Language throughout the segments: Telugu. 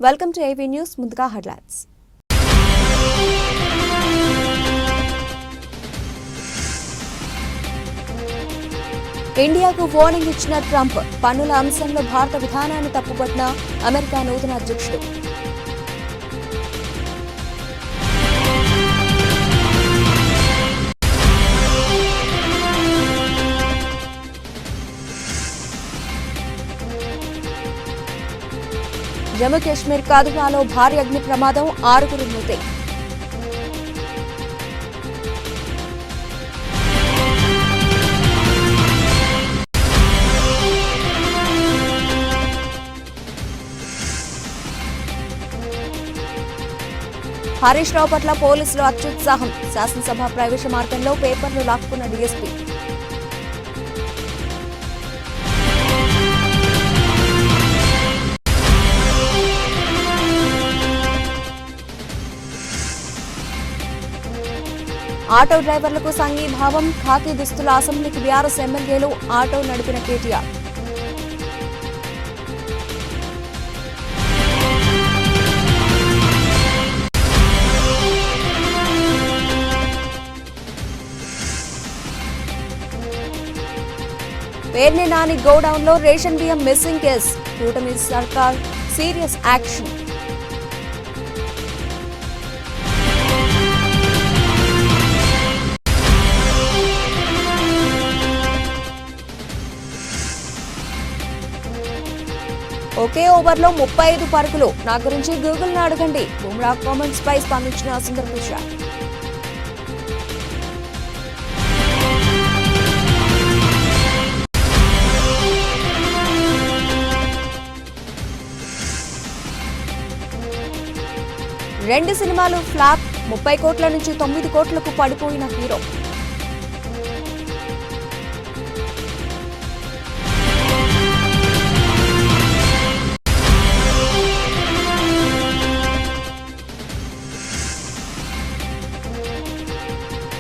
Welcome to AV news. ముందుగా హెడ్లైన్స్. ఇండియాకు వార్నింగ్ ఇచ్చిన ట్రంప్, పన్నుల అంశంలో భారత విధానాన్ని తప్పుపట్టిన అమెరికా నూతన అధ్యక్షుడు. జమ్మూ కాశ్మీర్ కాదువాలో భారీ అగ్ని ప్రమాదం, 6 మృతి. హరీష్ రావు పట్ల పోలీసులు అత్యుత్సాహం, శాసనసభ ప్రవేశ మార్గంలో పేపర్లు లాక్కున్న డీఎస్పీ. ఆటో డ్రైవర్లకు సంఘీభావం, ఖాకీ దుస్తుల అసెంబ్లీకి బీఆర్ఎస్ ఎమ్మెల్యేలు, ఆటో నడిపిన కేటీఆర్. పేర్ని నాని గోడౌన్లో రేషన్ బియ్యం మిస్సింగ్ కేసు, కూటమి సర్కార్ సీరియస్ యాక్షన్. ఒకే ఓవర్లో 35 పరుగులు, నా గురించి గూగుల్ని అడగండి. బుమ్రా కామెంట్స్ పై స్పందించిన సుందర్ పిచాయ్. రెండు సినిమాలు ఫ్లాప్, 30 కోట్ల నుంచి 9 కోట్లకు పడిపోయిన హీరో.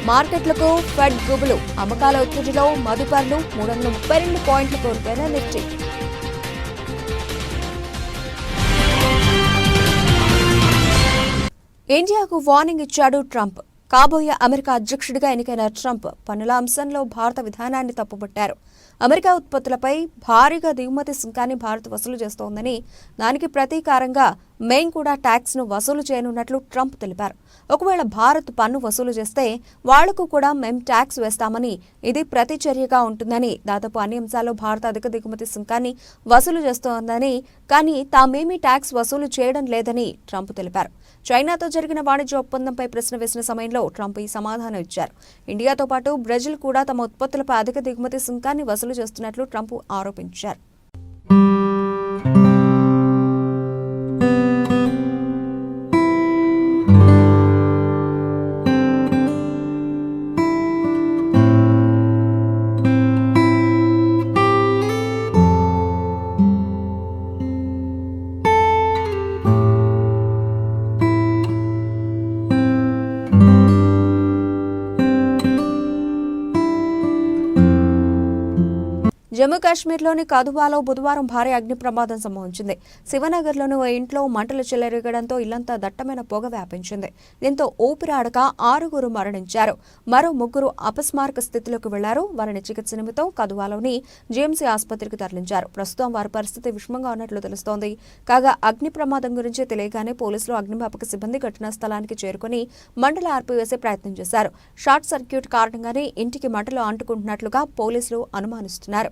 మార్కెట్లకు ఫెడ్ గుబులు, అమ్మకాల ఒత్తిడిలో మదుపర్లు 332 పాయింట్లు కోల్పోయిన నిఫ్టీ. ఇండియాకు వార్నింగ్ ఇచ్చాడు ట్రంప్. కాబోయే అమెరికా అధ్యక్షుడిగా ఎన్నికైన ట్రంప్ పన్నుల అంశంలో భారత విధానాన్ని తప్పుపట్టారు. అమెరికా ఉత్పత్తులపై భారీగా దిగుమతి సుంకాన్ని భారత్ వసూలు చేస్తోందని, దానికి ప్రతీకారంగా మేం కూడా ట్యాక్స్ ను వసూలు చేయనున్నట్లు ట్రంప్ తెలిపారు. ఒకవేళ భారత్ పన్ను వసూలు చేస్తే వాళ్లకు కూడా మేం ట్యాక్స్ వేస్తామని, ఇది ప్రతిచర్యగా ఉంటుందని, దాదాపు అన్ని అంశాల్లో భారత్ అధిక దిగుమతి సుంకాన్ని వసూలు చేస్తోందని, కానీ తామేమీ ట్యాక్స్ వసూలు చేయడం లేదని ట్రంప్ తెలిపారు. చైనాతో జరిగిన వాణిజ్య ఒప్పందంపై ప్రశ్న వేసిన సమయంలో ట్రంప్ ఈ సమాధానం ఇచ్చారు. ఇండియాతో పాటు బ్రెజిల్ కూడా తమ ఉత్పత్తులపై అధిక దిగుమతి సుంకాన్ని వసూలు చేస్తున్నట్లు ట్రంప్ ఆరోపించారు. జమ్మూ కాశ్మీర్లోని కథువాలో బుధవారం భారీ అగ్ని ప్రమాదం సంభవించింది. శివనగర్లోని ఓ ఇంట్లో మంటలు చెలరేగడంతో ఇల్లంతా దట్టమైన పొగ వ్యాపించింది. దీంతో ఊపిరాడక 6 మరణించారు. మరో 3 అపస్మారక స్థితిలోకి వెళ్లారు. వారిని చికిత్స నిమిత్తం కథువాలోని జీఎంసీ ఆసుపత్రికి తరలించారు. ప్రస్తుతం వారి పరిస్థితి విషమంగా ఉన్నట్లు తెలుస్తోంది. కాగా అగ్ని ప్రమాదం గురించి తెలియగానే పోలీసులు, అగ్నిమాపక సిబ్బంది ఘటనా స్థలానికి చేరుకుని మంటలు ఆర్పివేసే ప్రయత్నం చేశారు. షార్ట్ సర్క్యూట్ కారణంగానే ఇంటికి మంటలు అంటుకుంటున్నట్లుగా పోలీసులు అనుమానిస్తున్నారు.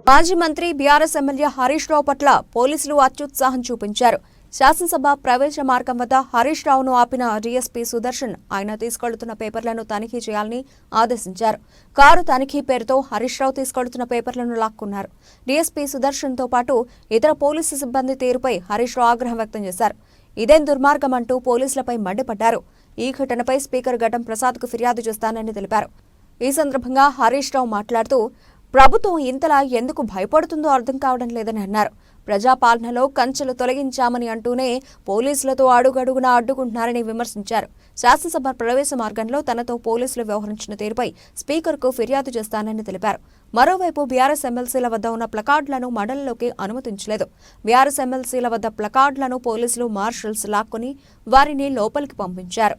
మాజీ మంత్రి బీఆర్ఎస్ ఎమ్మెల్యే హరీష్ రావు పట్ల పోలీసులు అత్యుత్సాహం చూపించారు. శాసనసభ ప్రవేశ మార్గం వద్ద హరీష్ రావును ఆపిన డీఎస్పీ సుదర్శన్ ఆయన తీసుకెళ్తున్న పేపర్లను తనిఖీ చేయాలని ఆదేశించారు. కారు తనిఖీ పేరుతో హరీష్ రావు తీసుకెళ్తున్న పేపర్లను లాక్కున్నారు. డీఎస్పీ సుదర్శన్ తో పాటు ఇతర పోలీసు సిబ్బంది తీరుపై హరీష్ రావు ఆగ్రహం వ్యక్తం చేశారు. ఇదేం దుర్మార్గం అంటూ పోలీసులపై మండిపడ్డారు. ఈ ఘటనపై స్పీకర్ ఘటం ప్రసాద్ కు ఫిర్యాదు చేస్తానని తెలిపారు. ఈ సందర్భంగా హరీష్ రావు మాట్లాడుతూ ప్రభుత్వం ఇంతలా ఎందుకు భయపడుతుందో అర్థం కావడం లేదని అన్నారు. ప్రజాపాలనలో కంచెలు తొలగించామని అంటూనే పోలీసులతో అడుగడుగునా అడ్డుకుంటున్నారని విమర్శించారు. శాసనసభ ప్రవేశ మార్గంలో తనతో పోలీసులు వ్యవహరించిన తీరుపై స్పీకర్కు ఫిర్యాదు చేస్తానని తెలిపారు. మరోవైపు బీఆర్ఎస్ ఎమ్మెల్సీల వద్ద ఉన్న ప్లకార్డులను మండలిలోకి అనుమతించలేదు. బీఆర్ఎస్ ఎమ్మెల్సీల వద్ద ప్లకార్డులను పోలీసులు మార్షల్స్ లాక్కొని వారిని లోపలికి పంపించారు.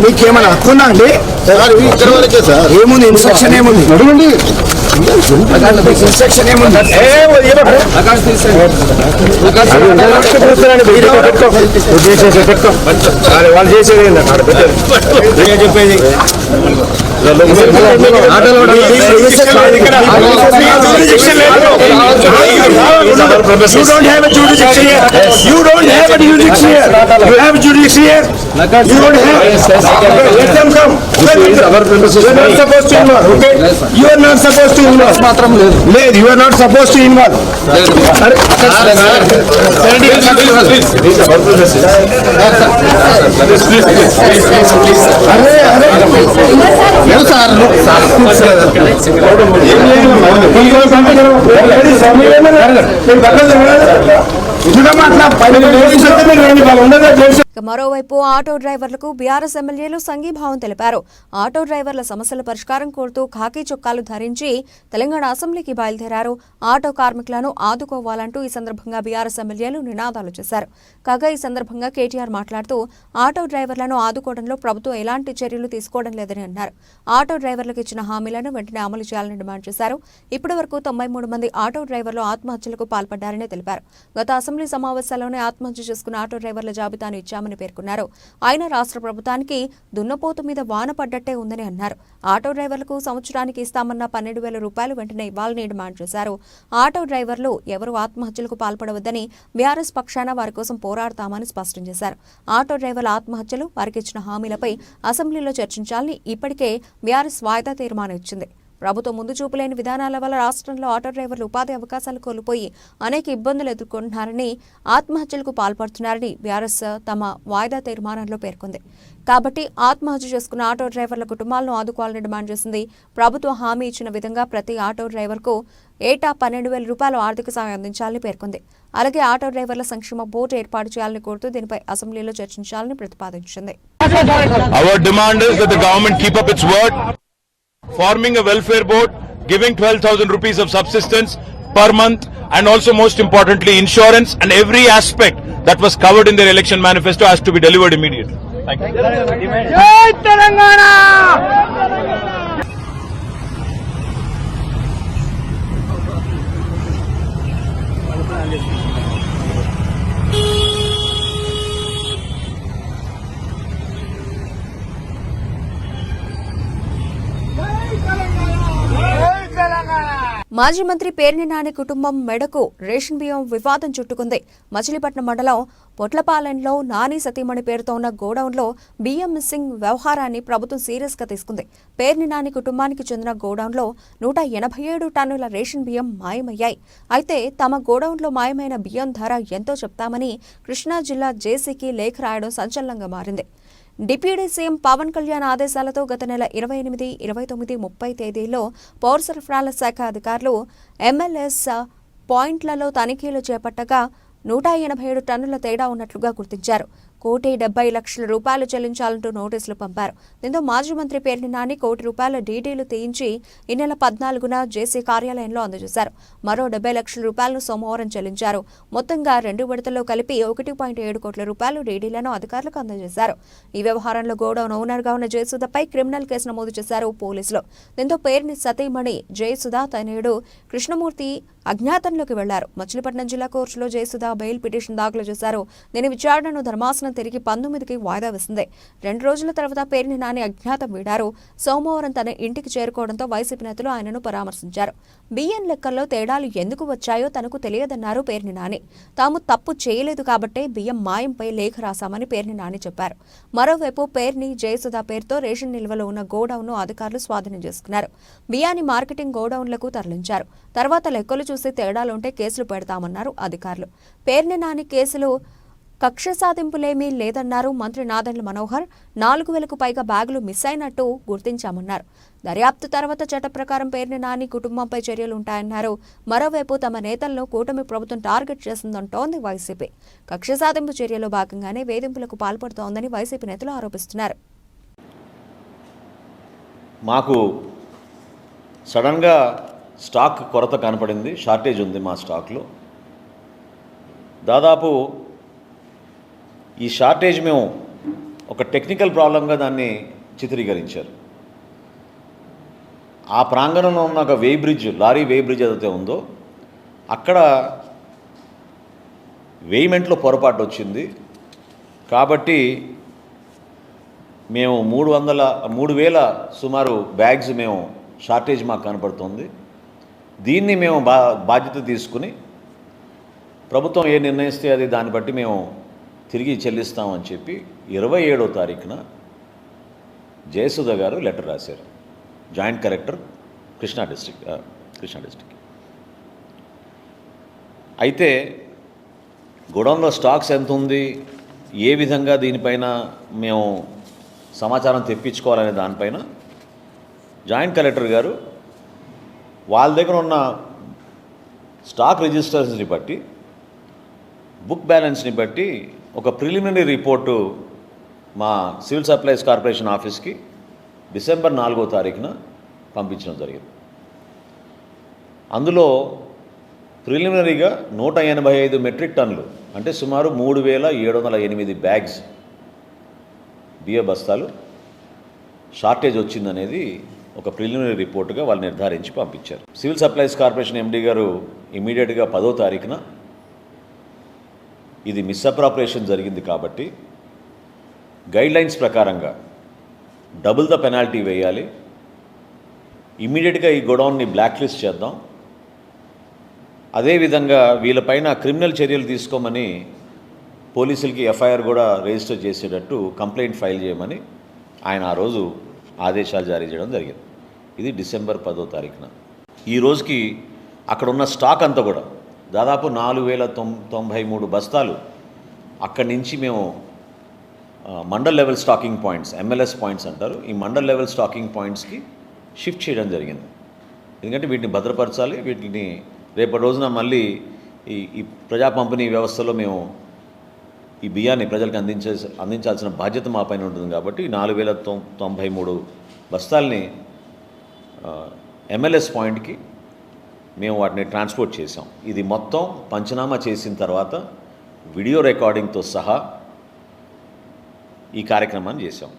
మీకేమైనా హక్కుందా అండి? ఏముంది ఇన్స్ట్రక్షన్ ఏముంది? ఇన్స్ట్రక్షన్ ఏముంది? వాళ్ళు చేసేది చెప్పేది You don't have a jurisdiction here. You don't have a jurisdiction here. You have jurisdiction here. You don't have. Let them come. You are not supposed to involve. Okay? You are not supposed to involve. Led. You are not supposed to involve. మరోవైపు ఆటో డ్రైవర్లకు బీఆర్ఎస్ ఎమ్మెల్యేలు సంఘీభావం తెలిపారు. ఆటో డ్రైవర్ల సమస్యల పరిష్కారం కోరుతూ ఖాకీ చొక్కాలు ధరించి తెలంగాణ అసెంబ్లీకి బయలుదేరారు. ఆటో కార్మికులను ఆదుకోవాలంటూ ఈ సందర్భంగా బీఆర్ఎస్ ఎమ్మెల్యేలు నినాదాలు చేశారు. కాగా ఈ సందర్భంగా కేటీఆర్ మాట్లాడుతూ ఆటో డ్రైవర్లను ఆదుకోవడంలో ప్రభుత్వం ఎలాంటి చర్యలు తీసుకోవడం లేదని అన్నారు. ఆటో డ్రైవర్లకు ఇచ్చిన హామీలను వెంటనే అమలు చేయాలని డిమాండ్ చేశారు. ఇప్పటి వరకు 93 మంది ఆటో డ్రైవర్లు ఆత్మహత్యలకు పాల్పడ్డారని తెలిపారు. గత అసెంబ్లీ సమావేశాల్లోనే ఆత్మహత్య చేసుకున్న ఆటో డ్రైవర్ల జాబితాను ఇచ్చామని పేర్కొన్నారు. ఆయన రాష్ట్ర ప్రభుత్వానికి దున్నపోతు మీద వాన పడ్డట్టే ఉందని అన్నారు. ఆటో డ్రైవర్లకు సంవత్సరానికి ఇస్తామన్న 12,000 రూపాయలు వెంటనే ఇవ్వాలని డిమాండ్ చేశారు. ఆటో డ్రైవర్లు ఎవరూ ఆత్మహత్యలకు పాల్పడవద్దని బీఆర్ఎస్ పక్షాన వారి కోసం పోరాడతామని స్పష్టం చేశారు. ఆటో డ్రైవర్ల ఆత్మహత్యలు, వారికి ఇచ్చిన హామీలపై అసెంబ్లీలో చర్చించాలని ఇప్పటికే బీఆర్ఎస్ వాయిదా తీర్మానం ఇచ్చింది. ప్రభుత్వం ముందు చూపులేని విధానాల వల్ల రాష్ట్రంలో ఆటో డ్రైవర్లు ఉపాధి అవకాశాలు కోల్పోయి అనేక ఇబ్బందులు ఎదుర్కొంటున్నారని, ఆత్మహత్యలకు పాల్పడుతున్నారని బీఆర్ఎస్ తమ వాయిదా తీర్మానంలో పేర్కొంది. కాబట్టి ఆత్మహత్య చేసుకున్న ఆటో డ్రైవర్ల కుటుంబాలను ఆదుకోవాలని డిమాండ్ చేసింది. ప్రభుత్వం హామీ ఇచ్చిన విధంగా ప్రతి ఆటో డ్రైవర్కు ఏటా 12,000 రూపాయలు ఆర్థిక సాయం అందించాలని పేర్కొంది. అలాగే ఆటో డ్రైవర్ల సంక్షేమ బోర్డు ఏర్పాటు చేయాలని కోరుతూ దీనిపై అసెంబ్లీలో చర్చించాలని ప్రతిపాదించింది. Forming a welfare board, giving 12,000 rupees of subsistence per month, and also most importantly insurance, and every aspect that was covered in their election manifesto has to be delivered immediately. Thank you. Jai Telangana! మాజీ మంత్రి పేర్ని నాని కుటుంబం మెడకు రేషన్ బియ్యం వివాదం చుట్టుకుంది. మచిలీపట్నం మండలం పొట్లపాలెంలో నాని సతీమణి పేరుతో ఉన్న గోడౌన్లో బియ్యం మిస్సింగ్ వ్యవహారాన్ని ప్రభుత్వం సీరియస్ గా తీసుకుంది. పేర్ని నాని కుటుంబానికి చెందిన గోడౌన్లో 187 టన్నుల రేషన్ బియ్యం మాయమయ్యాయి. అయితే తమ గోడౌన్లో మాయమైన బియ్యం ధర ఎంతో చెప్తామని కృష్ణా జిల్లా జేసీకి లేఖ రాయడం సంచలనంగా మారింది. డిప్యూటీ సీఎం పవన్ కళ్యాణ్ ఆదేశాలతో గత నెల 28, 29, 30 తేదీల్లో పౌర సరఫరాల శాఖ అధికారులు ఎంఎల్ఎస్ పాయింట్లలో తనిఖీలు చేపట్టగా 187 టన్నుల తేడా ఉన్నట్లుగా గుర్తించారు. ₹1,70,00,000 చెల్లించాలంటూ నోటీసులు పంపారు. దీంతో మాజీ మంత్రి పేర్ని నాని ₹1,00,00,000 డీడీలు తీయించి ఈ నెల 14న జేసీ కార్యాలయంలో అందజేశారు. మరో ₹70,00,000 సోమవారం చెల్లించారు. మొత్తంగా 2 విడతల్లో కలిపి ₹1.7 కోట్ల డీడీలను అధికారులకు అందజేశారు. ఈ వ్యవహారంలో గోడౌన్ ఓనర్గా ఉన్న జయసుధపై క్రిమినల్ కేసు నమోదు చేశారు పోలీసులు. దీంతో పేర్ని సతీమణి జయసుధ తనయుడు కృష్ణమూర్తి అజ్ఞాతంలోకి వెళ్లారు. మచిలీపట్నం జిల్లా కోర్టులో జయసుధ బెయిల్ పిటిషన్ దాఖలు చేశారు. దీని విచారణను ధర్మాసనం తిరిగి 19కి వాయిదా వేసింది. 2 రోజుల తర్వాత పేర్ని నాని అజ్ఞాతం వీడారు. సోమవారం తన ఇంటికి చేరుకోవడంతో వైసీపీ నేతలు ఆయనను పరామర్శించారు. బియ్యం లెక్కల్లో తేడాలు ఎందుకు వచ్చాయో తనకు తెలియదన్నారు పేర్ని నాని. తాము తప్పు చేయలేదు కాబట్టే బియ్యం మాయంపై లేఖ రాశామని పేర్ని నాని చెప్పారు. మరోవైపు పేర్ని జయసుధ పేరుతో రేషన్ నిల్వలో ఉన్న గోడౌన్ను అధికారులు స్వాధీనం చేసుకున్నారు. బియ్యాన్ని మార్కెటింగ్ గోడౌన్లకు తరలించారు. తర్వాత లెక్కలు చూసి తేడాలుంటే కేసులు పెడతామన్నారు అధికారులు. పేర్ని నాని కేసులు కక్ష సాధింపులేమీ లేదన్నారు మంత్రి నాదెండ్ల మనోహర్. 4,000కు పైగా బ్యాగులు మిస్ అయినట్టు గుర్తించామన్నారు. దర్యాప్తు తర్వాత చట్ట ప్రకారం పేర్ని నాని కుటుంబంపై చర్యలుంటాయన్నారు. మరోవైపు తమ నేతలను కూటమి ప్రభుత్వం టార్గెట్ చేసిందంటోంది వైసీపీ. కక్ష సాధింపు చర్యలో భాగంగానే వేధింపులకు పాల్పడుతోందని వైసీపీ నేతలు ఆరోపిస్తున్నారు. మాకు సడన్గా స్టాక్ కొరత కనపడింది, షార్టేజ్ ఉంది మా స్టాక్లో. దాదాపు ఈ షార్టేజ్ మేము ఒక టెక్నికల్ ప్రాబ్లంగా దాన్ని చిత్రీకరించారు. ఆ ప్రాంగణంలో ఉన్న ఒక లారీ వే బ్రిడ్జ్ ఏదైతే ఉందో అక్కడ వేయిమెంట్లో పొరపాటు వచ్చింది. కాబట్టి మేము 3,000 సుమారు బ్యాగ్స్ మేము షార్టేజ్ మాకు కనపడుతుంది. దీన్ని మేము బాధ్యత తీసుకుని ప్రభుత్వం ఏ నిర్ణయిస్తే అది దాన్ని బట్టి మేము తిరిగి చెల్లిస్తామని చెప్పి 27వ తారీఖున జయసుధ గారు లెటర్ రాశారు. Joint collector Krishna district. అయితే గోడౌన్లో స్టాక్స్ ఎంత ఉంది, ఏ విధంగా దీనిపైన మేము సమాచారం తెప్పించుకోవాలనే దానిపైన జాయింట్ కలెక్టర్ గారు వాళ్ళ దగ్గర ఉన్న స్టాక్ రిజిస్టర్స్ని బట్టి, బుక్ బ్యాలెన్స్ని బట్టి ఒక ప్రిలిమినరీ రిపోర్టు మా సివిల్ సప్లైస్ కార్పొరేషన్ ఆఫీస్కి డిసెంబర్ 4వ తారీఖున పంపించడం జరిగింది. అందులో ప్రిలిమినరీగా 185 మెట్రిక్ టన్నులు అంటే సుమారు 3,708 బ్యాగ్స్ బియ్య బస్తాలు షార్టేజ్ వచ్చిందనేది ఒక ప్రిలిమినరీ రిపోర్టుగా వాళ్ళు నిర్ధారించి పంపించారు. సివిల్ సప్లైస్ కార్పొరేషన్ ఎండీ గారు ఇమీడియట్గా 10వ తారీఖున ఇది మిస్అప్రాపరేషన్ జరిగింది కాబట్టి గైడ్లైన్స్ ప్రకారంగా డబుల్ ద పెనాల్టీ వేయాలి, ఇమీడియట్గా ఈ గోడౌన్ని బ్లాక్ లిస్ట్ చేద్దాం, అదేవిధంగా వీళ్ళపైన క్రిమినల్ చర్యలు తీసుకోమని పోలీసులకి ఎఫ్ఐఆర్ కూడా రిజిస్టర్ చేసేటట్టు కంప్లైంట్ ఫైల్ చేయమని ఆయన ఆ రోజు ఆదేశాలు జారీ చేయడం జరిగింది. ఇది డిసెంబర్ 10వ తారీఖున. ఈ రోజుకి అక్కడ ఉన్న స్టాక్ అంతా కూడా దాదాపు 4,093 బస్తాలు అక్కడి నుంచి మేము mandal level stocking points, MLS points అంటారు, ఈ మండల్ లెవెల్ స్టాకింగ్ పాయింట్స్కి షిఫ్ట్ చేయడం జరిగింది. ఎందుకంటే వీటిని భద్రపరచాలి, వీటిని రేపటి రోజున మళ్ళీ ఈ ప్రజా పంపిణీ వ్యవస్థలో మేము ఈ బియ్యాన్ని ప్రజలకు అందించాల్సిన బాధ్యత మా పైన ఉంటుంది. కాబట్టి 4,093 బస్తాల్ని MLS పాయింట్కి మేము వాటిని ట్రాన్స్పోర్ట్ చేసాం. ఇది మొత్తం పంచనామా చేసిన తర్వాత వీడియో రికార్డింగ్తో సహా ఈ కార్యక్రమాన్ని చేసాం.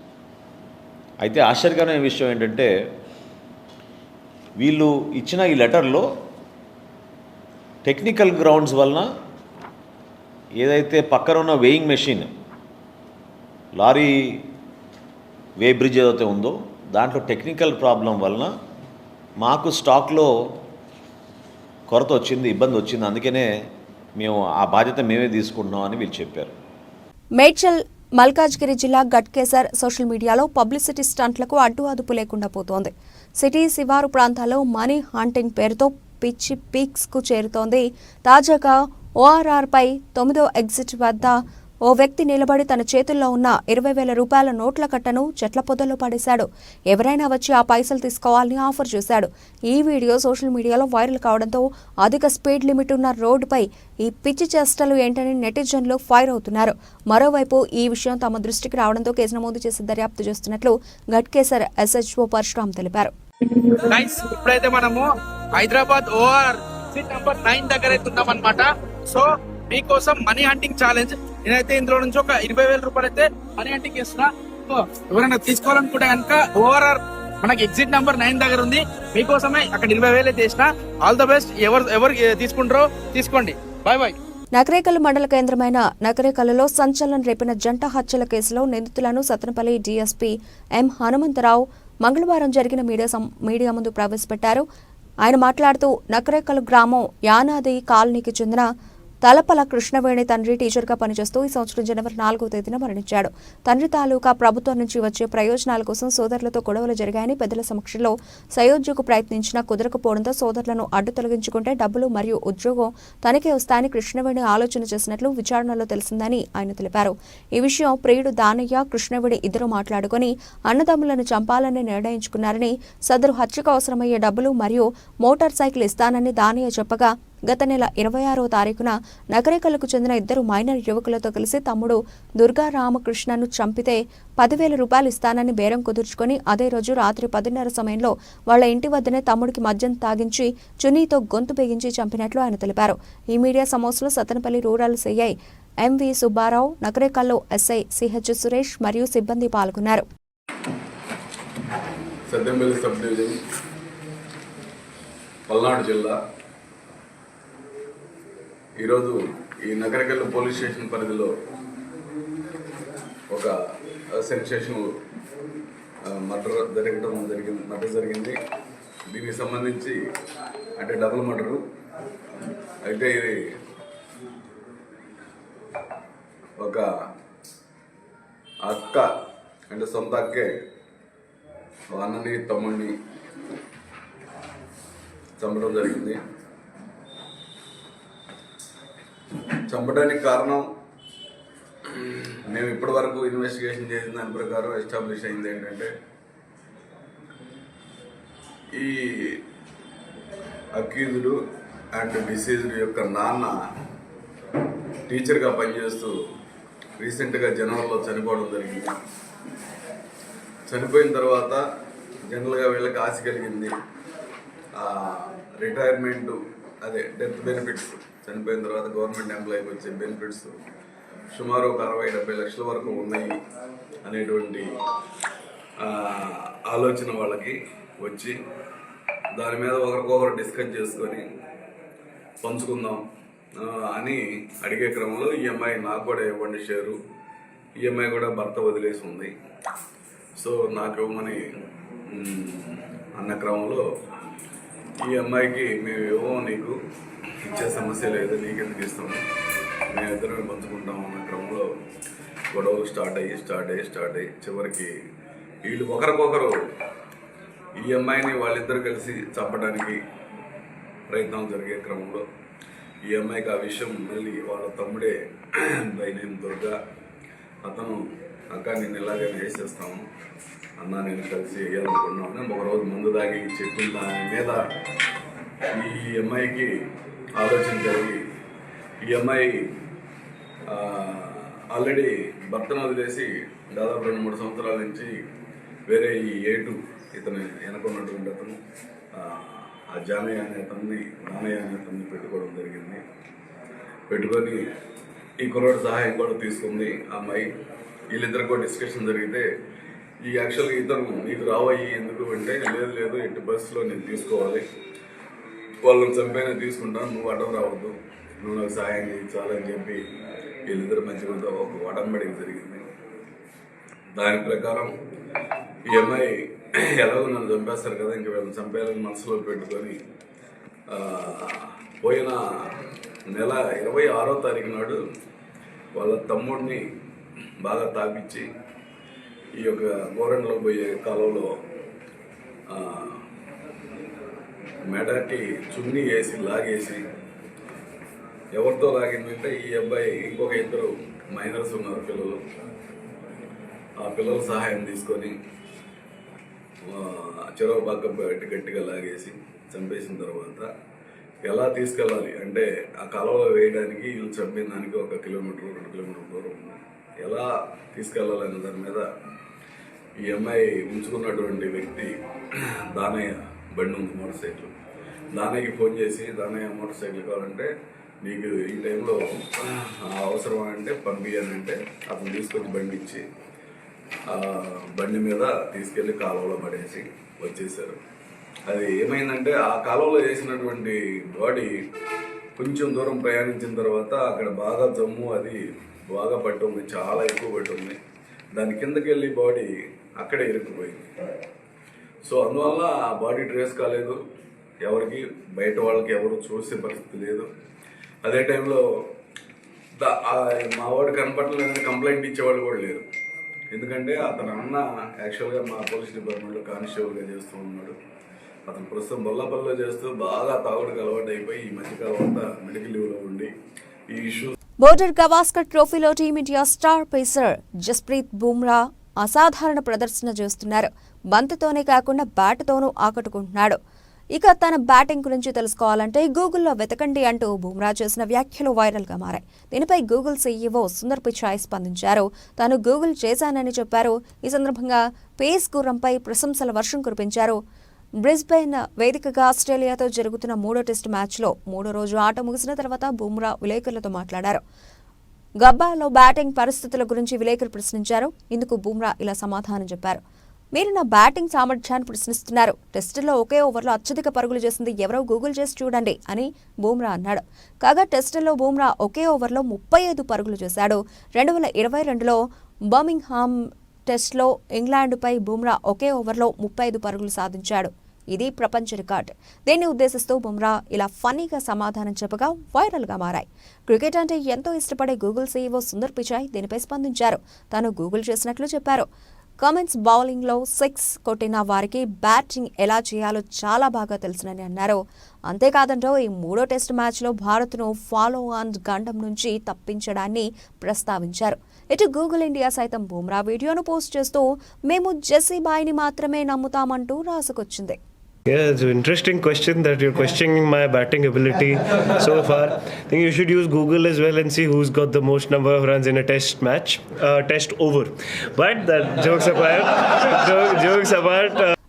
అయితే ఆశ్చర్యకరమైన విషయం ఏంటంటే వీళ్ళు ఇచ్చిన ఈ లెటర్లో టెక్నికల్ గ్రౌండ్స్ వలన ఏదైతే పక్కన ఉన్న వేయింగ్ మెషిన్ లారీ వే బ్రిడ్జ్ ఏదైతే ఉందో దాంట్లో టెక్నికల్ ప్రాబ్లం వలన మాకు స్టాక్లో కొరత వచ్చింది, ఇబ్బంది వచ్చింది, అందుకనే మేము ఆ బాధ్యత మేమే తీసుకుంటున్నాం అని వీళ్ళు చెప్పారు. మేడ్చల్ మల్కాజ్గిరి జిల్లా గట్కేసర్ సోషల్ మీడియాలో పబ్లిసిటీ స్టంట్లకు అడ్డు అదుపు లేకుండా పోతోంది. సిటీ శివారు ప్రాంతాల్లో మనీ హాంటింగ్ పేరుతో పిచ్చి పీక్స్కు చేరుతోంది. తాజాగా ORR పై 9వ ఎగ్జిట్ వద్ద ఓ వ్యక్తి నిలబడి తన చేతుల్లో ఉన్న 20,000 రూపాయల నోట్ల కట్టను చెట్ల పొదల్లో పడేశాడు. ఎవరైనా వచ్చి ఆ పైసలు తీసుకోవాలని ఆఫర్ చేశాడు. ఈ వీడియో సోషల్ మీడియాలో వైరల్ కావడంతో అధిక స్పీడ్ లిమిట్ ఉన్న రోడ్డుపై ఈ పిచ్చి చేష్టలు ఏంటని నెటిజన్లు ఫైర్ అవుతున్నారు. మరోవైపు ఈ విషయం తమ దృష్టికి రావడంతో కేసు నమోదు చేసి దర్యాప్తు చేస్తున్నట్లు గట్కేసర్ SHO పరశురామ్ తెలిపారు. ఇప్పుడైతే మనము హైదరాబాద్ ఓఆర్ సీట్ నంబర్ 9 దగ్గర అయితే ఉన్నాం అనమాట. సో మీకోసం మనీ హంటింగ్ ఛాలెంజ్. నేనైతే ఇందులో నుంచి ఒక 20,000 రూపాయలు అయితే మనీ హంటింగ్ చేస్తున్నా. సో ఎవరైనా తీసుకోవాలనుకుంటే కనుక ఓఆర్ఆర్ మనకి ఎగ్జిట్ నంబర్ 9 దగ్గర ఉంది. మీకోసమే అక్కడ 20,000 అయితే చేసిన. All the best. ఎవరు తీసుకుంటారో తీసుకోండి. Bye bye. నకరేకల్ మండల కేంద్రమైన నకరేకల్లో సంచలనం రేపిన జంట హత్యల కేసులో నిందితులను సత్తెనపల్లి DSP M హనుమంతరావు మంగళవారం జరిగిన మీడియా ముందు ప్రవేశపెట్టారు. ఆయన మాట్లాడుతూ నకరేకల్ గ్రామం యానాది కాలనీకి చెందిన తలపల కృష్ణవేణి తండ్రి టీచర్గా పనిచేస్తూ ఈ సంవత్సరం జనవరి 4వ తేదీన మరణించాడు. తండ్రి తాలూకా ప్రభుత్వం నుంచి వచ్చే ప్రయోజనాల కోసం సోదరులతో గొడవలు జరిగాయని పెద్దల సమక్షంలో సయోధ్యకు ప్రయత్నించినా కుదరకపోవడంతో సోదరులను అడ్డు తొలగించుకుంటే డబ్బులు మరియు ఉద్యోగం తనకే వస్తాయని కృష్ణవేణి ఆలోచన చేసినట్లు విచారణలో తెలిసిందని ఆయన తెలిపారు. ఈ విషయం ప్రియుడు దానయ్య, కృష్ణవేణి ఇద్దరు మాట్లాడుకుని అన్నదమ్ములను చంపాలని నిర్ణయించుకున్నారని, సదరు హత్యకు అవసరమయ్యే డబ్బులు మరియు మోటార్ సైకిల్ ఇస్తానని దానయ్య చెప్పగా గత నెల 26వ తారీఖున నకరేకల్కు చెందిన ఇద్దరు మైనర్ యువకులతో కలిసి తమ్ముడు దుర్గా రామకృష్ణను చంపితే 10,000 రూపాయలు ఇస్తానని బేరం కుదుర్చుకొని అదే రోజు రాత్రి 10:30 సమయంలో వాళ్ల ఇంటి వద్దనే తమ్ముడికి మద్యం తాగించి చున్నీతో గొంతు బిగించి చంపినట్లు ఆయన తెలిపారు. ఈ మీడియా సమావేశంలో Sattenapalli rural CI MV Subbarao, నకరేకల్లో SI CH సురేష్ మరియు సిబ్బంది పాల్గొన్నారు. సత్తెనపల్లి సబ్ డివిజన్, పల్నాడు జిల్లా. ఈరోజు ఈ నకరేకల్ పోలీస్ స్టేషన్ పరిధిలో ఒక సెన్సేషనల్ మర్డర్ జరిగింది. దీనికి సంబంధించి అంటే డబుల్ మర్డరు. అయితే ఇది ఒక అక్క అంటే సొంత అక్కే అన్నని తమ్ముడిని చంపడం జరిగింది. చంపడానికి కారణం మేము ఇప్పటి వరకు ఇన్వెస్టిగేషన్ చేసిన దాని ప్రకారం ఎస్టాబ్లిష్ అయింది ఏంటంటే, ఈ అక్యూజ్డ్ అండ్ డిసీజ్డ్ యొక్క నాన్న టీచర్గా పనిచేస్తూ రీసెంట్గా జనవరిలో చనిపోవడం జరిగింది. చనిపోయిన తర్వాత జనరల్గా వీళ్ళకి ఆశ కలిగింది రిటైర్మెంట్, అదే డెత్ బెనిఫిట్స్. చనిపోయిన తర్వాత గవర్నమెంట్ ఎంప్లాయీకి వచ్చే బెనిఫిట్స్ సుమారు ఒక 60-70 లక్షల వరకు ఉన్నాయి అనేటువంటి ఆలోచన వాళ్ళకి వచ్చి దాని మీద ఒకరికొకరు డిస్కస్ చేసుకొని పంచుకుందాం అని అడిగే క్రమంలో EMI నాకు కూడా ఇవ్వండి షేరు, EMI కూడా భర్త వదిలేసి ఉంది, సో నాకు ఇవ్వమని అన్న క్రమంలో EMIకి మేము ఇవ్వము, నీకు ఇచ్చే సమస్య లేదు, నీకెందుకు ఇస్తాము, మేమిద్దరం పంచుకుంటాం అన్న క్రమంలో గొడవలు స్టార్ట్ అయ్యి చివరికి వీళ్ళు ఒకరికొకరు EMIని వాళ్ళిద్దరు కలిసి చంపడానికి ప్రయత్నం జరిగే క్రమంలో EMIకి ఆ విషయం మళ్ళీ వాళ్ళ తమ్ముడే బైనేం దుర్గా, అతను అక్క నేను ఇలాగే వేసేస్తాము అన్న, నేను కలిసి వేయాలనుకున్నాను. ఒకరోజు ముందు దాగి చెప్పిన దాని మీద ఈ EMIకి ఆలోచన కలిగి EMI ఆల్రెడీ భర్తను వదిలేసి దాదాపు 2-3 సంవత్సరాల నుంచి వేరే ఈ A2 ఇతను వెనకున్నటువంటి అతను ఆ జానయ్య అనే అతన్ని పెట్టుకోవడం జరిగింది. పెట్టుకొని ఈ కుర్రోడు సహాయం కూడా తీసుకుంది అమ్మాయి. వీళ్ళిద్దరికి కూడా డిస్కషన్ జరిగితే ఈ యాక్చువల్గా ఇతను నీకు రావయ్యి ఎందుకు అంటే, లేదు ఎట్టి బస్సులో నేను తీసుకోవాలి, వాళ్ళని చంపైనా తీసుకుంటాను, నువ్వు అడ్డం రావద్దు, నువ్వు నాకు సహాయం చేయించాలని చెప్పి వీళ్ళిద్దరు మంచిగా ఒక వడంబడికి జరిగింది. దాని ప్రకారం EMI ఎలాగో నన్ను చంపేస్తారు కదా, ఇంక వీళ్ళని చంపేయాలని మనసులో పెట్టుకొని పోయిన నెల 26వ తారీఖు నాడు వాళ్ళ తమ్ముడిని బాగా తాపించి ఈ యొక్క గోరంలో పోయే కాలంలో మెడకి చున్నీ వేసి లాగేసి, ఎవరితో లాగిందంటే ఈ అబ్బాయి ఇంకొక ఇద్దరు మైనర్స్ ఉన్నారు పిల్లలు. ఆ పిల్లల సహాయం తీసుకొని చెరువు పక్క గట్టిగా లాగేసి చంపేసిన తర్వాత ఎలా తీసుకెళ్ళాలి అంటే ఆ కాలువలో వేయడానికి వీళ్ళు చంపిన దానికి 1 కిలోమీటర్ 2 కిలోమీటర్ దూరం ఉంది. ఎలా తీసుకెళ్లాలనే దాని మీద ఈ అమ్మాయి ఉంచుకున్నటువంటి వ్యక్తి దానయ్య బండి ఉంది, మోటార్ సైకిల్. దానయ్యకి ఫోన్ చేసి, దానయ్య మోటార్ సైకిల్ కావాలంటే నీకు ఈ టైంలో అవసరం అంటే పంపించానంటే అతను తీసుకొని బండి ఇచ్చి బండి మీద తీసుకెళ్లి కాలువలో పడేసి వచ్చేసారు. అది ఏమైందంటే ఆ కాలువలో వేసినటువంటి బాడీ కొంచెం దూరం ప్రయాణించిన తర్వాత అక్కడ బాగా జమ్ము అది బాగా పట్టుంది, చాలా ఎక్కువ పట్టుంది. దాని కిందకి వెళ్ళి బాడీ అక్కడే ఇరుక్కుపోయింది. సో అందువల్ల ఆ బాడీ ట్రేస్ కాలేదు, ఎవరికి బయట వాళ్ళకి ఎవరు చూసే పరిస్థితి లేదు. అదే టైంలో మా వాడు కనపడలేదని కంప్లైంట్ ఇచ్చేవాళ్ళు కూడా లేరు. ఎందుకంటే అతను అన్న యాక్చువల్గా మా పోలీస్ డిపార్ట్మెంట్లో కానిస్టేబుల్గా చేస్తూ ఉన్నాడు. అతను ప్రస్తుతం బొల్లపల్లిలో చేస్తూ బాగా తాగుడుకు అలవాటు అయిపోయి ఈ మధ్యకాలం అంతా మెడికల్ లీవ్లో ఉండి ఈ ఇష్యూ. బోర్డర్ గవాస్కర్ ట్రోఫీలో team India star pacer Jasprit Bumrah అసాధారణ ప్రదర్శన చేస్తున్నారు. బంతితోనే కాకుండా బ్యాట్తోనూ ఆకట్టుకుంటున్నాడు. ఇక తన బ్యాటింగ్ గురించి తెలుసుకోవాలంటే గూగుల్లో వెతకండి అంటూ బుమ్రా చేసిన వ్యాఖ్యలు వైరల్గా మారాయి. దీనిపై గూగుల్ సీఈఓ సుందర్ పిచాయ్ స్పందించారు. తాను గూగుల్ చేశానని చెప్పారు. ఈ సందర్భంగా పేస్ గుర్రంపై ప్రశంసల వర్షం కురిపించారు. బ్రిస్బెన్ వేదికగా ఆస్ట్రేలియాతో జరుగుతున్న 3వ టెస్టు మ్యాచ్లో 3వ రోజు ఆట ముగిసిన తర్వాత బుమ్రా విలేకరులతో మాట్లాడారు. గబ్బాలో బ్యాటింగ్ పరిస్థితుల గురించి విలేకరులు ప్రశ్నించారు. ఇందుకు బుమ్రా ఇలా సమాధానం చెప్పారు. మీరు నా బ్యాటింగ్ సామర్థ్యాన్ని ప్రశ్నిస్తున్నారు. టెస్టుల్లో ఒకే ఓవర్లో అత్యధిక పరుగులు చేసింది ఎవరో గూగుల్ చేసి చూడండి అని బుమ్రా అన్నాడు. కాగా టెస్టుల్లో బుమ్రా ఒకే ఓవర్లో 35 పరుగులు చేశాడు. 2022లో బర్మింగ్హామ్ టెస్టులో ఇంగ్లాండ్పై బుమ్రా ఒకే ఓవర్లో 35 పరుగులు సాధించాడు. ఇది ప్రపంచ రికార్డు. దీన్ని ఉద్దేశిస్తూ బుమ్రా ఇలా ఫన్నీగా సమాధానం చెప్పగా వైరల్గా మారాయి. క్రికెట్ అంటే ఎంతో ఇష్టపడే గూగుల్ సీఈఓ సుందర్ పిచాయ్ దీనిపై స్పందించారు. తాను గూగుల్ చేసినట్లు చెప్పారు. కామెంట్స్ బౌలింగ్లో 6 కొట్టిన వారికి బ్యాటింగ్ ఎలా చేయాలో చాలా బాగా తెలుసునని అన్నారు. అంతేకాదంటూ ఈ 3వ టెస్ట్ మ్యాచ్లో భారత్ను ఫాలో ఆన్ గండం నుంచి తప్పించడాన్ని ప్రస్తావించారు. ఇటు గూగుల్ ఇండియా సైతం బుమ్రా వీడియోను పోస్ట్ చేస్తూ మేము జెస్సీ బాయ్ని మాత్రమే నమ్ముతామంటూ రాసుకొచ్చింది. Yeah, it's an interesting question that you're questioning my batting ability so far. I think you should use Google as well and see who's got the most number of runs in a test match, test over. But that jokes apart.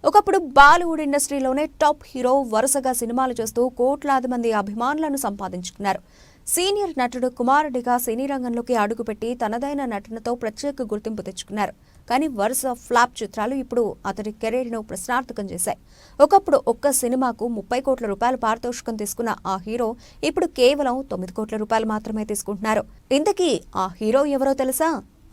ఒకప్పుడు బాలీవుడ్ ఇండస్ట్రీలోనే టాప్ హీరో వరుసగా సినిమాలు చేస్తూ కోట్లాది మంది అభిమానులను సంపాదించుకున్నారు. సీనియర్ నటుడు కుమారుడిగా సినీ రంగంలోకి అడుగుపెట్టి తనదైన నటనతో ప్రత్యేక గుర్తింపు తెచ్చుకున్నారు. కానీ వరుస ఫ్లాప్ చిత్రాలు ఇప్పుడు అతడి కెరీర్ను ప్రశ్నార్థకం చేశాయి. ఒకప్పుడు ఒక్క సినిమాకు 30 కోట్ల రూపాయల పారితోషికం తీసుకున్న ఆ హీరో ఇప్పుడు కేవలం 9 కోట్ల రూపాయలు మాత్రమే తీసుకుంటున్నారు. ఇంతకీ ఆ హీరో ఎవరో తెలుసా?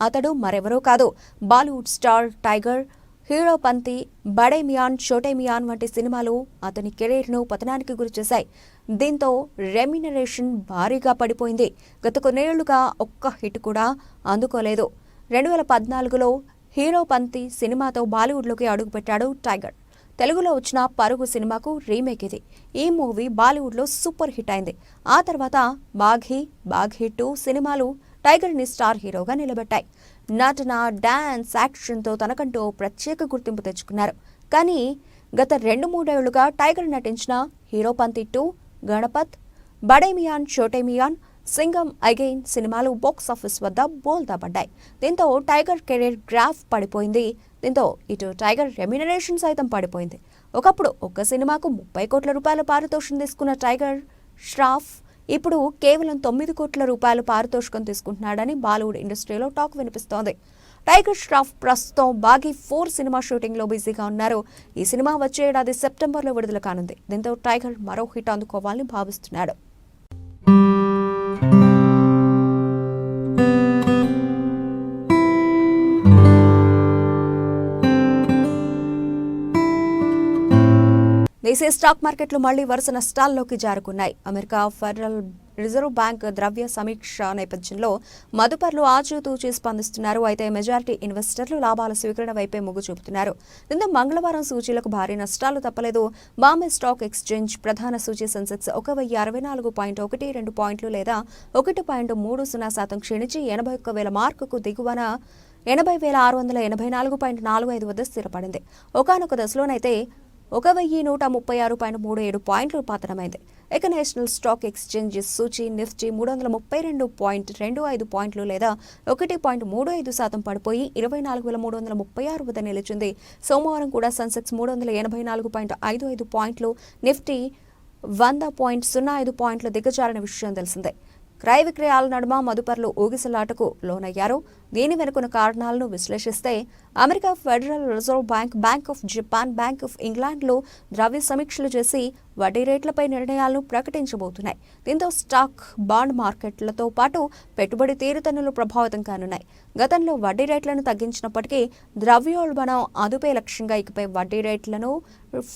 అతడు మరెవరో కాదు, బాలీవుడ్ స్టార్ టైగర్. హీరో పంతి, బడే మియాన్, చోటే మియాన్ వంటి సినిమాలు అతని కెరీర్ను పతనానికి గురిచేశాయి. దీంతో రెమ్యునరేషన్ భారీగా పడిపోయింది. గత కొన్నేళ్లుగా ఒక్క హిట్ కూడా అందుకోలేదు. 2014లో హీరో పంతి సినిమాతో బాలీవుడ్లోకి అడుగుపెట్టాడు టైగర్. తెలుగులో వచ్చిన పరుగు సినిమాకు రీమేక్ ఇది. ఈ మూవీ బాలీవుడ్లో సూపర్ హిట్ అయింది. ఆ తర్వాత బాఘీ, బాఘీ 2 సినిమాలు టైగర్ని స్టార్ హీరోగా నిలబెట్టాయి. నటన, డాన్స్, యాక్షన్తో తనకంటూ ప్రత్యేక గుర్తింపు తెచ్చుకున్నారు. కానీ గత 2-3 ఏళ్లుగా టైగర్ నటించిన హీరో పంతి 2, గణపత్, బడే మియాన్, చోటే మియాన్, సింగం అగైన్ సినిమాలు బాక్సాఫీస్ వద్ద బోల్తా పడ్డాయి. దీంతో టైగర్ కెరీర్ గ్రాఫ్ పడిపోయింది. దీంతో ఇటు టైగర్ రెమ్యునరేషన్ సైతం పడిపోయింది. ఒకప్పుడు ఒక్క సినిమాకు 30 కోట్ల రూపాయల పారితోషికం తీసుకున్న టైగర్ ష్రాఫ్ ఇప్పుడు కేవలం 9 కోట్ల రూపాయల పారితోషికం తీసుకుంటున్నాడని బాలీవుడ్ ఇండస్ట్రీలో టాక్ వినిపిస్తోంది. టైగర్ ష్రాఫ్ ప్రస్తుతం బాఘీ 4 సినిమా షూటింగ్లో బిజీగా ఉన్నారు. ఈ సినిమా వచ్చే ఏడాది సెప్టెంబర్లో విడుదల కానుంది. దీంతో టైగర్ మరో హిట్ అందుకోవాలని భావిస్తున్నాడు. దేశీయ స్టాక్ మార్కెట్లు మళ్లీ వరుస నష్టాల్లోకి జారుకున్నాయి. అమెరికా ఫెడరల్ రిజర్వ్ బ్యాంక్ ద్రవ్య సమీక్ష నేపథ్యంలో మదుపర్లు ఆచూతూచి స్పందిస్తున్నారు. అయితే మెజారిటీ ఇన్వెస్టర్లు లాభాల స్వీకరణ వైపే మొగ్గు చూపుతున్నారు. దీంతో మంగళవారం సూచీలకు భారీ నష్టాలు తప్పలేదు. బాంబే స్టాక్ ఎక్స్చేంజ్ ప్రధాన సూచీ సెన్సెక్స్ 1064.12 పాయింట్లు లేదా 1.30% క్షీణించి 81,000 మార్కుకు దిగువన 80,684.45 వద్ద స్థిరపడింది. ఒకానొక దశలోనైతే 1,136.37 పాయింట్లు పతనమైంది. ఇక నేషనల్ స్టాక్ ఎక్స్చేంజ్ సూచీ నిఫ్టీ 332.25 పాయింట్లు లేదా 1.35% పడిపోయి 24,336 వద్ద నిలిచింది. సోమవారం కూడా సెన్సెక్స్ 384.55 పాయింట్లు, నిఫ్టీ 100.05 పాయింట్లు దిగజారిన విషయం తెలిసిందే. క్రయ విక్రయాల నడుమ మదుపర్లు ఊగిసలాటకు లోనయ్యారు. దీని వెనుకున్న కారణాలను విశ్లేషిస్తే America federal reserve bank, bank of Japan, bank of ఇంగ్లాండ్లో ద్రవ్య సమీక్షలు చేసి వడ్డీ రేట్లపై నిర్ణయాలను ప్రకటించబోతున్నాయి. దీంతో స్టాక్, బాండ్ మార్కెట్లతో పాటు పెట్టుబడి తీరుతెన్నులు ప్రభావితం కానున్నాయి. గతంలో వడ్డీ రేట్లను తగ్గించినప్పటికీ ద్రవ్యోల్బణం అదుపే లక్ష్యంగా ఇకపై వడ్డీ రేట్లను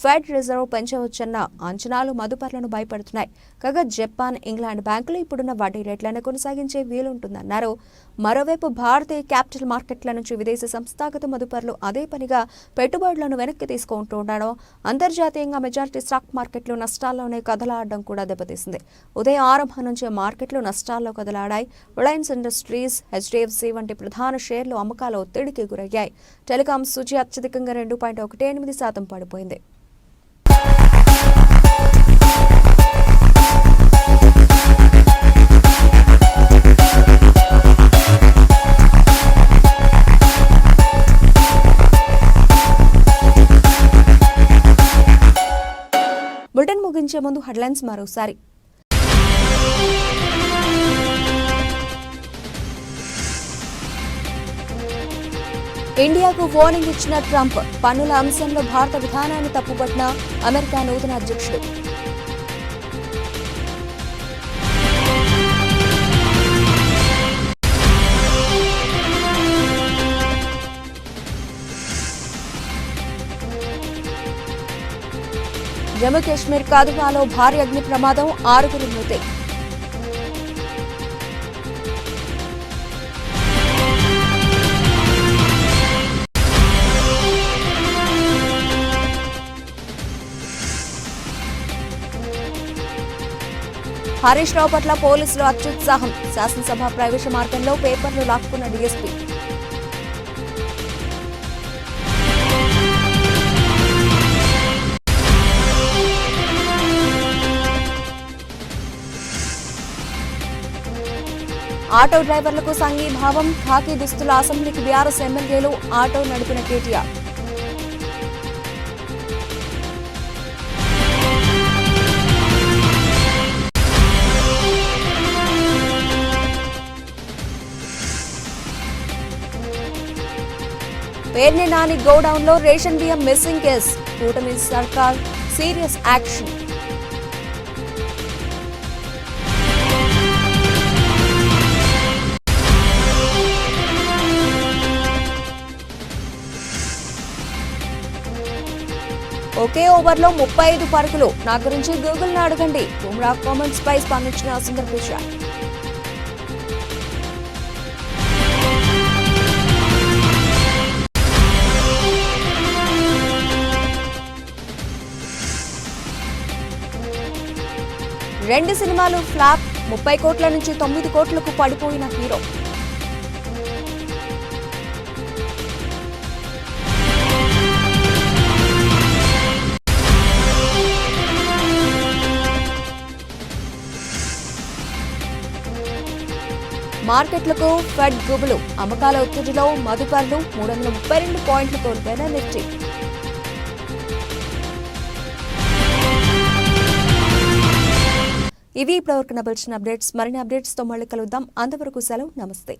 ఫెడ్ రిజర్వ్ పెంచవచ్చన్న అంచనాలు మదుపర్లను భయపెడుతున్నాయి. కాగా జపాన్, ఇంగ్లాండ్ బ్యాంకులు ఇప్పుడున్న వడ్డీ రేట్లను కొనసాగించే వీలుంటుందన్నారు. మరోవైపు భారతీయ క్యాపిటల్ మార్కెట్ల నుంచి విదేశీ సంస్థాగత మదుపర్లు అదే పనిగా పెట్టుబడులను వెనక్కి తీసుకుంటుండడం అంతర్జాతీయంగా మెజారిటీ స్టాక్ మార్కెట్లు నష్టాల్లోనే కదలాడడం కూడా దెబ్బతీసింది. ఉదయం ఆరంభం నుంచే మార్కెట్లు నష్టాల్లో కదలాడాయి. రిలయన్స్ ఇండస్ట్రీస్, హెచ్డిఎఫ్సి వంటి ప్రధాన షేర్లు అమ్మకాల ఒత్తిడికి గురయ్యాయి. టెలికాం సూచీ అత్యధికంగా 2.18% పడిపోయింది. బులెటిన్ ముగించే ముందు హెడ్లైన్స్ మరోసారి. ఇండియాకు వార్నింగ్ ఇచ్చిన ట్రంప్, పన్నుల అంశంలో భారత విధానాన్ని తప్పుపట్టిన అమెరికా నూతన అధ్యక్షుడు. జమ్మూ కాశ్మీర్ కాదువాలో భారీ అగ్ని ప్రమాదం, 6 మృతి. హరీష్ రావు పట్ల పోలీసులు అత్యుత్సాహం, శాసనసభ ప్రవేశ మార్గంలో పేపర్లు లాక్కున్న డీఎస్పీ. ఆటో డ్రైవర్లకు సంఘీభావం, ఖాకీ దుస్తుల అసెంబ్లీకి బీఆర్ఎస్ ఎమ్మెల్యేలు, ఆటో నడిపిన కేటీఆర్. పేర్ని నాని గోడౌన్లో రేషన్ బియ్యం మిస్సింగ్ కేసు, కూటమి సర్కార్ సీరియస్ యాక్షన్. ఒకే ఓవర్లో 35 పరుగులు, నా గురించి గూగుల్ ను అడగండి. బుమ్రా కామెంట్స్ పై స్పందించిన సుందర్ పిచాయ్. రెండు సినిమాలు ఫ్లాప్, 30 కోట్ల నుంచి 9 కోట్లకు పడిపోయిన హీరో. మార్కెట్లకు ఫెడ్ గుబులు, అమ్మకాల ఒత్తిడిలో మదుపర్లు 332 పాయింట్లు కోల్పోయిన నిఫ్టీ. ఇవి ఇప్పటివరకు బులెటిన్ అప్డేట్స్. మరిన్ని అప్డేట్స్తో మళ్ళీ కలుద్దాం. అంతవరకు సెలవు, నమస్తే.